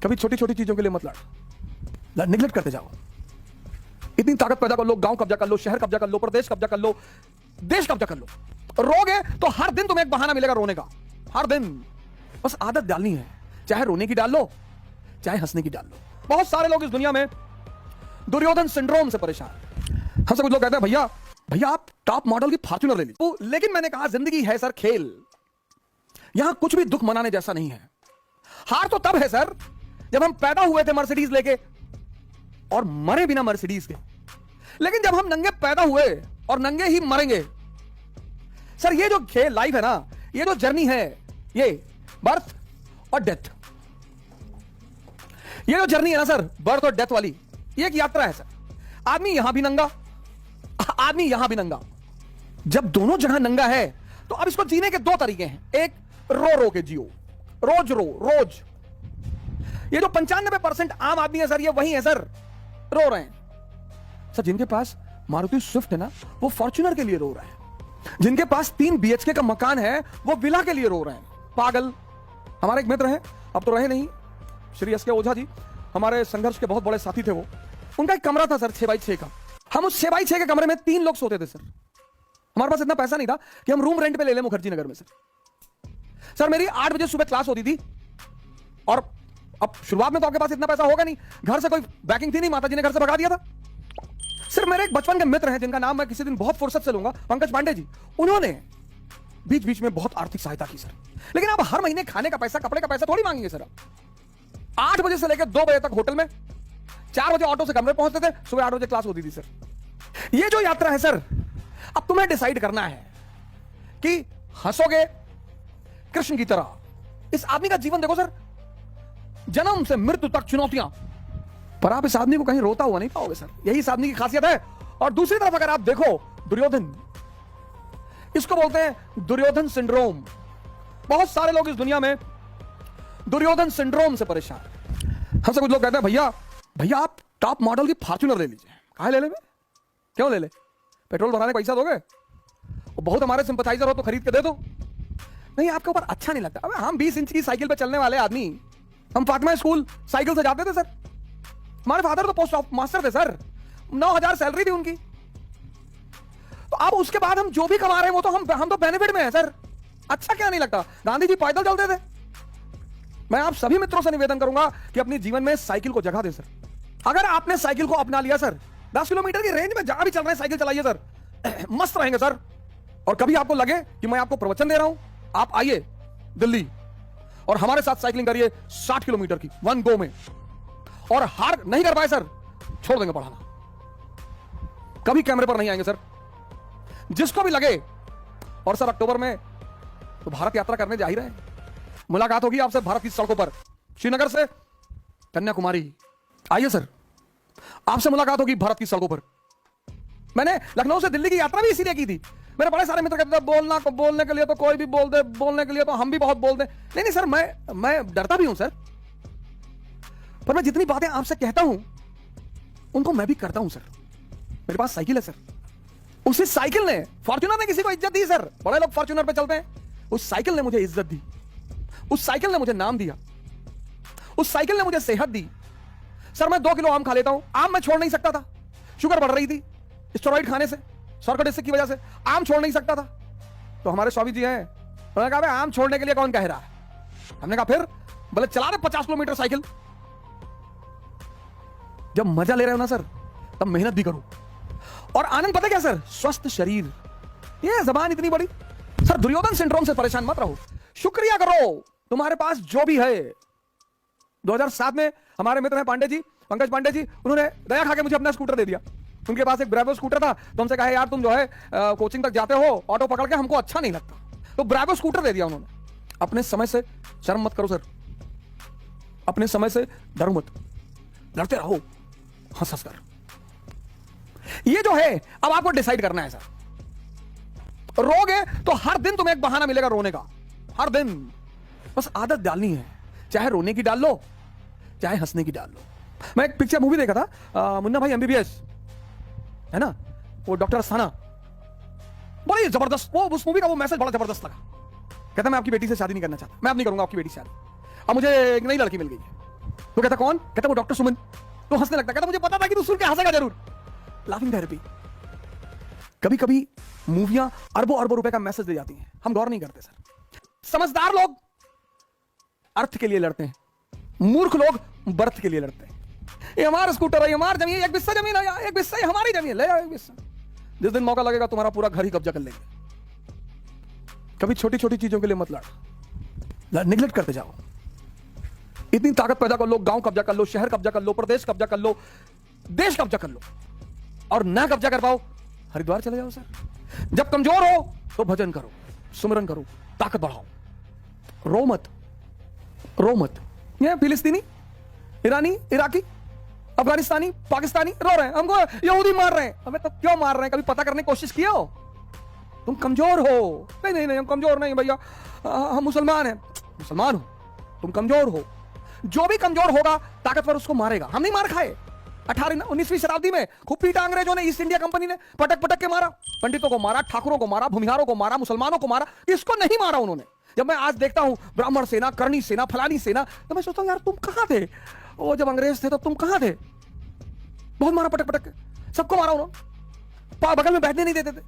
कभी छोटी छोटी चीजों के लिए मत लड़, निगलेक्ट करते जाओ। इतनी ताकत पैदा कर लो, गांव कब्जा कर लो, शहर कब्जा कर लो, प्रदेश कब्जा कर लो, देश कब्जा कर लो। रोगे तो हर दिन तुम्हें एक बहाना मिलेगा रोने का, हर दिन। बस आदत डालनी है, चाहे रोने की डाल लो, चाहे हंसने की डाल लो। बहुत सारे लोग इस दुनिया में दुर्योधन सिंड्रोम से परेशान। हमसे कुछ लोग कहते हैं भैया भैया आप टॉप मॉडल की फॉर्च्यूनर ले ली। लेकिन मैंने कहा जिंदगी है सर खेल, यहां कुछ भी दुख मनाने जैसा नहीं है। हार तो तब है सर जब हम पैदा हुए थे मर्सिडीज लेके और मरे बिना मर्सिडीज के। लेकिन जब हम नंगे पैदा हुए और नंगे ही मरेंगे सर, ये जो खेल लाइफ है ना, ये जो जर्नी है, ये बर्थ और डेथ, ये जो जर्नी है ना सर, बर्थ और डेथ वाली, ये एक यात्रा है सर। आदमी यहां भी नंगा, आदमी यहां भी नंगा। जब दोनों जगह नंगा है तो अब इसको जीने के दो तरीके हैं। एक, रो रो के जियो, रोज रो रोज। ये जो 95% आम आदमी है सर, ये वही है सर, रो रहे हैं सर। जिनके पास मारुति स्विफ्ट है ना, वो फॉर्च्यूनर के लिए रो रहे हैं। जिनके पास 3 BHK का मकान है, वो विला के लिए रो रहे हैं। पागल। हमारे एक मित्र हैं, अब तो रहे नहीं, श्री एस के ओझा जी, हमारे संघर्ष के बहुत बड़े साथी थे वो। उनका एक कमरा था सर 6x6 का। हम उस 6x6 के कमरे में 3 लोग सोते थे सर। हमारे पास इतना पैसा नहीं था कि हम रूम रेंट पे ले लें मुखर्जी नगर में सर। मेरी 8 बजे सुबह क्लास होती थी और अब शुरुआत में तो आपके पास इतना पैसा होगा नहीं, घर से कोई बैकिंग थी नहीं, माता जी ने घर से भगा दिया था। सिर्फ मेरे एक बचपन के मित्र हैं जिनका नाम मैं किसी दिन बहुत फुर्सत से लूंगा, पंकज पांडे जी। उन्होंने बीच बीच में बहुत आर्थिक सहायता की सर। लेकिन आप हर महीने खाने का पैसा, कपड़े का पैसा थोड़ी मांगेंगे सर। 8 बजे से लेकर 2 बजे तक होटल में, 4 बजे ऑटो से कमरे पहुंचते थे, सुबह 8 बजे क्लास होती थी सर। ये जो यात्रा है सर, अब तुम्हें डिसाइड करना है कि हंसोगे कृष्ण की तरह। इस आदमी का जीवन देखो सर, जन्म से मृत्यु तक चुनौतियां, पर आप इस आदमी को कहीं रोता हुआ नहीं पाओगे सर। यही इस आदमी की खासियत है। और दूसरी तरफ अगर आप देखो दुर्योधन, इसको बोलते हैं दुर्योधन सिंड्रोम। बहुत सारे लोग इस दुनिया में दुर्योधन सिंड्रोम से परेशान। हमसे कुछ लोग कहते हैं भैया भैया आप टॉप मॉडल की फॉर्च्यूनर ले लीजिए। कहां ले ले? क्यों ले ले? पेट्रोल भराने पैसा दोगे? बहुत हमारे सिंपथाइजर हो तो खरीद के दे दो। नहीं, आपके ऊपर अच्छा नहीं लगता। हम 20 इंच की साइकिल पे चलने वाले आदमी, हम फातिमा स्कूल साइकिल से जाते थे सर। हमारे फादर तो पोस्ट मास्टर थे सर, 9,000 सैलरी थी उनकी। तो अब उसके बाद हम जो भी कमा रहे हैं वो तो हम तो बेनिफिट में है सर। अच्छा क्या नहीं लगता? गांधी जी पैदल चलते थे। मैं आप सभी मित्रों से निवेदन करूंगा कि अपने जीवन में साइकिल को जगह दे सर। अगर आपने साइकिल को अपना लिया सर, 10 किलोमीटर की रेंज में जहां भी चल रहे हैं साइकिल चलाइए सर, मस्त रहेंगे सर। और कभी आपको लगे कि मैं आपको प्रवचन दे रहा हूं, आप आइए दिल्ली और हमारे साथ साइकिलिंग करिए 60 किलोमीटर की 1 गो में। और हार नहीं कर पाए सर, छोड़ देंगे पढ़ाना, कभी कैमरे पर नहीं आएंगे सर, जिसको भी लगे। और सर अक्टूबर में तो भारत यात्रा करने जा ही रहे हैं। मुलाकात होगी आपसे भारत की सड़कों पर, श्रीनगर से कन्याकुमारी। आइए सर, आपसे मुलाकात होगी भारत की सड़कों पर। मैंने लखनऊ से दिल्ली की यात्रा भी इसीलिए की थी। मेरे बड़े सारे मित्र कहते थे बोलने के लिए तो कोई भी बोल दे, बोलने के लिए तो हम भी बहुत बोल दे। नहीं सर, मैं डरता भी हूं सर, पर मैं जितनी बातें आपसे कहता हूं उनको मैं भी करता हूं सर। मेरे पास साइकिल है सर, उसी साइकिल ने, फॉर्च्यूनर ने किसी को इज्जत दी सर। बड़े लोग फॉर्च्यूनर पे चलते हैं, उस साइकिल ने मुझे इज्जत दी, उस साइकिल ने मुझे नाम दिया, उस साइकिल ने मुझे सेहत दी सर। मैं 2 किलो आम खा लेता हूं, आम मैं छोड़ नहीं सकता था, शुगर बढ़ रही थी स्टेरॉइड खाने से, सर्कोडिस्टिक की वजह से आम छोड़ नहीं सकता था। तो हमारे स्वामी जी हैं, उन्होंने कहा आम छोड़ने के लिए कौन कह रहा है? हमने कहा फिर, बोले चला दे 50 किलोमीटर साइकिल। जब मजा ले रहे हो ना सर, तब मेहनत भी करो। और आनंद पता क्या सर? स्वस्थ शरीर। ये जबान इतनी बड़ी सर। दुर्योधन सिंड्रोम से परेशान मत रहो, शुक्रिया करो तुम्हारे पास जो भी है। 2007 में हमारे मित्र हैं पांडे जी, पंकज पांडे जी, उन्होंने दया खा के मुझे अपना स्कूटर दे दिया। उनके पास एक ब्रेवो स्कूटर था, तो हमसे कहा यार तुम जो है कोचिंग तक जाते हो ऑटो पकड़ के, हमको अच्छा नहीं लगता, तो ब्रेवो स्कूटर दे दिया उन्होंने। अपने समय से शर्म मत करो सर, अपने समय से डरो मत, लड़ते रहो हंस हंस कर। ये जो है अब आपको डिसाइड करना है सर। रोगे तो हर दिन तुम्हें एक बहाना मिलेगा रोने का, हर दिन। बस आदत डालनी है, चाहे रोने की डाल लो, चाहे हंसने की डाल लो। मैं एक पिक्चर मूवी देखा था, मुन्ना भाई MBBS है ना, वो डॉक्टर अस्थाना, बड़ी जबरदस्त। वो उस मूवी का वो मैसेज बड़ा जबरदस्त लगा। कहता मैं आपकी बेटी से शादी नहीं करना चाहता, मैं अब नहीं करूंगा आपकी बेटी से शादी, अब मुझे एक नई लड़की मिल गई है। तो कहता कौन? कहता वो डॉक्टर सुमन। तो हंसने लगता, कहता मुझे पता था कि तू सुन के हंसेगा जरूर। Laughing therapy. कभी कभी मूवियां अरबों अरबों रुपए का मैसेज दे जाती हैं, हम गौर नहीं करते सर। समझदार लोग अर्थ के लिए लड़ते हैं, मूर्ख लोग बर्थ के लिए लड़ते हैं। ये हमारा स्कूटर है, ये हमारी जमीन, एक बिस्सा जमीन है, एक बिस्सा हमारी जमीन, ले जाओ एक बिस्सा। जिस दिन मौका लगेगा तुम्हारा पूरा घर ही कब्जा कर लेंगे। कभी छोटी छोटी चीजों के लिए मत लड़, निगलेक्ट करते जाओ। इतनी ताकत पैदा कर लो, गांव कब्जा कर लो, शहर कब्जा कर लो, प्रदेश कब्जा कर लो, देश कब्जा कर लो, और ना कब्जा कर पाओ हरिद्वार चले जाओ सर। जब कमजोर हो तो भजन करो, सुमरन करो, ताकत बढ़ाओ। रो मत, रो मत। ये फिलिस्तीनी, ईरानी, इराकी, अफगानिस्तानी, पाकिस्तानी रो रहे हैं, हमको यहूदी मार रहे हैं। हमें तो क्यों मार रहे हैं? कभी पता करने की कोशिश किया हो? तुम कमजोर हो। नहीं नहीं नहीं, हम कमजोर नहीं भैया, हम मुसलमान हैं। मुसलमान हो, तुम कमजोर हो। जो भी कमजोर होगा ताकतवर उसको मारेगा। हम नहीं मार खाए। 18-19वीं शताब्दी में खूब पीटा अंग्रेजों ने, ईस्ट इंडिया कंपनी ने पटक पटक के मारा। पंडितों को मारा, ठाकुरों को मारा, भूमिहारों को मारा, मुसलमानों को मारा। किसको नहीं मारा उन्होंने? जब मैं आज देखता हूं ब्राह्मण सेना, करणी सेना, फलानी सेना, तो मैं सोचता हूं यार तुम कहां थे? वो जब अंग्रेज थे तब तुम कहां थे? बहुत मारा पटक पटक के, सबको मारा उन्होंने, बगल में बैठने नहीं देते थे।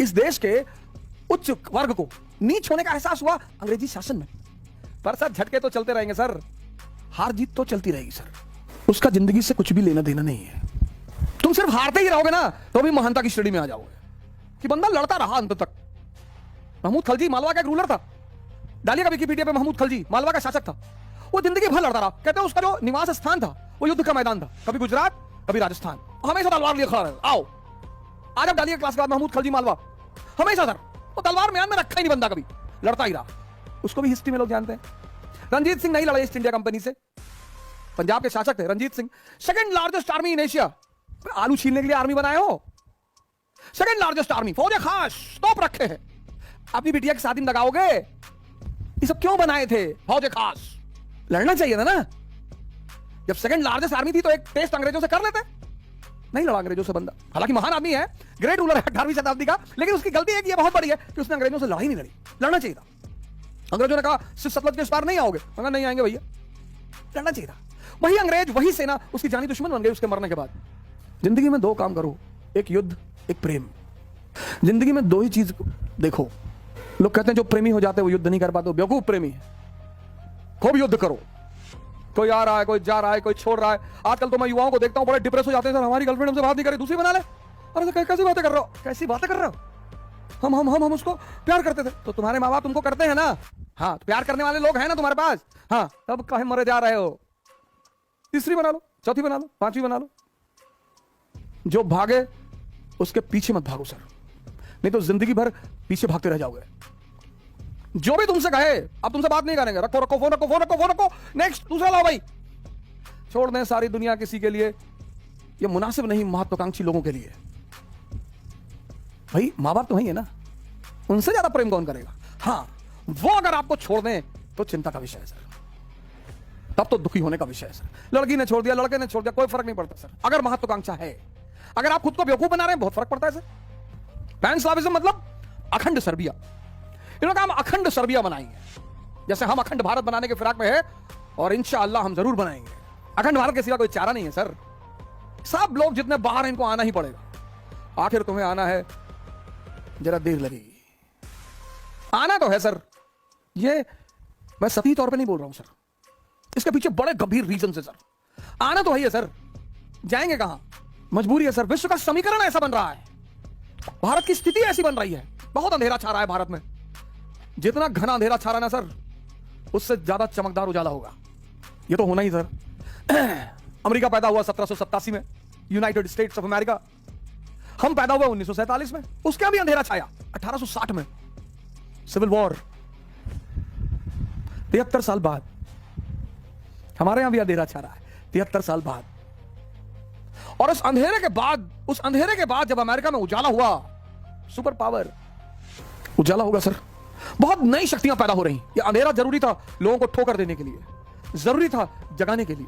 इस देश के उच्च वर्ग को नीच होने का एहसास हुआ अंग्रेजी शासन में। पर सर झटके तो चलते रहेंगे सर, हार जीत तो चलती रहेगी सर। उसका जिंदगी से कुछ भी लेना देना नहीं है। तुम सिर्फ हारते ही रहोगे ना तो भी महानता की श्रेणी में आ जाओगे कि बंदा लड़ता रहा अंत तक। महमूद खलजी मालवा का एक रूलर था। डालिएगा विकिपीडिया पे, महमूद खलजी मालवा का शासक था। वो जिंदगी भर लड़ता रहा। कहते हैं उसका जो निवास स्थान था वो युद्ध का मैदान था। कभी गुजरात, कभी राजस्थान, हमेशा तलवार लिए खड़ा रहा। आओ आज आप डालिए क्लास के बाद महमूद खलजी मालवा, हमेशा सर वो तलवार म्यान में रखा ही नहीं बंदा, कभी लड़ता ही रहा। उसको भी हिस्ट्री में लोग जानते हैं। रंजीत सिंह नहीं लड़े ईस्ट इंडिया कंपनी से, पंजाब के शासक थे Ranjit Singh. Second largest army in Asia. आलू छीलने के लिए आर्मी बनाए हो? सेकंड लार्जेस्ट आर्मी, फौज खास तोप रखे हैं। अपनी बिटिया की शादी में लगाओगे? ये सब क्यों बनाए थे? फौज खास लड़ना चाहिए था ना। जब सेकंड लार्जेस्ट आर्मी थी तो एक टेस्ट अंग्रेजों से कर लेते। नहीं लड़ा अंग्रेजों से बंदा। हालांकि महान आदमी है, ग्रेट रूलर है 18वीं शताब्दी का, लेकिन उसकी गलती एक ये बहुत बड़ी है कि उसने अंग्रेजों से लड़ाई नहीं लड़ी। लड़ना चाहिए था। अंग्रेजों ने कहा सिर्फ सतलज के इस पार नहीं आओगे, मगर नहीं आएंगे भैया, लड़ना चाहिए था। वही अंग्रेज, वही सेना उसकी जानी दुश्मन बन गई उसके मरने के बाद। जिंदगी में दो काम करो, एक युद्ध, एक प्रेम। जिंदगी में दो ही चीज देखो। लोग कहते हैं जो प्रेमी हो जाते हैं वो युद्ध नहीं कर पाते, बेवकूफ प्रेमी है। खूब युद्ध करो। कोई आ रहा है, कोई जा रहा है, कोई छोड़ रहा है। आजकल तो मैं युवाओं को देखता हूं बड़े डिप्रेस हो जाते हैं, सर हमारी गर्लफ्रेंड हमसे बात नहीं करे, दूसरी बना ले। अरे कैसी बातें कर रहे हो? कैसी बातें कर रहे हो? हम उसको प्यार करते थे। तो तुम्हारे माँ बाप तुमको करते हैं ना? हाँ, तो प्यार करने वाले लोग हैं ना तुम्हारे पास? हाँ, तब कहीं मरे जा रहे हो? तीसरी बना लो, चौथी बना लो, पांचवी बना लो। जो भागे उसके पीछे मत भागो सर, नहीं तो जिंदगी भर पीछे भागते रह जाओगे। जो भी तुमसे कहे अब तुमसे बात नहीं करेंगे, रखो रखो फोन, रखो फोन, रखो फोन, रखो, नेक्स्ट दूसरा लाओ भाई। छोड़ दें सारी दुनिया किसी के लिए, ये मुनासिब नहीं महत्वाकांक्षी लोगों के लिए। भाई माँ बाप तो वही है ना, उनसे ज्यादा प्रेम कौन करेगा? हाँ, वो अगर आपको छोड़ दें तो चिंता का विषय है सर, तब तो दुखी होने का विषय है सर। लड़की ने छोड़ दिया, लड़के ने छोड़ दिया, कोई फर्क नहीं पड़ता सर, अगर महत्वाकांक्षा है। अगर आप खुद को बेवकूफ बना रहे हैं बहुत फर्क पड़ता है सर। पैन स्लाविज्म मतलब अखंड सर्बिया। इन्होंने कहा हम अखंड सर्बिया बनाएंगे, जैसे हम अखंड भारत बनाने के फिराक में है, और इंशाअल्लाह हम जरूर बनाएंगे। अखंड भारत के सिवा कोई चारा नहीं है सर। सब लोग जितने बाहर हैं इनको आना ही पड़ेगा। आखिर तुम्हें आना है, जरा देर लगेगी, आना तो है सर। ये मैं सही तौर पे नहीं बोल रहा हूं सर, इसके पीछे बड़े गंभीर रीजन है सर। आना तो है सर, जाएंगे कहां? मजबूरी है सर। विश्व का समीकरण ऐसा बन रहा है, भारत की स्थिति ऐसी बन रही है, बहुत अंधेरा छा रहा है भारत में। जितना घना अंधेरा छा रहा है ना सर, उससे ज्यादा चमकदार उजाला होगा। ये तो होना ही सर। अमेरिका पैदा हुआ 1787 में, यूनाइटेड स्टेट्स ऑफ अमेरिका। हम पैदा हुए 1947 में, उसके भी अंधेरा छाया। 1860 में सिविल वॉर, 73 साल बाद हमारे यहां भी अंधेरा छा रहा है, 73 साल बाद। और उस अंधेरे के बाद जब अमेरिका में उजाला हुआ, सुपर पावर उजाला होगा सर, बहुत नई शक्तियां पैदा हो रही। ये अंधेरा जरूरी था लोगों को ठोकर देने के लिए, जरूरी था जगाने के लिए।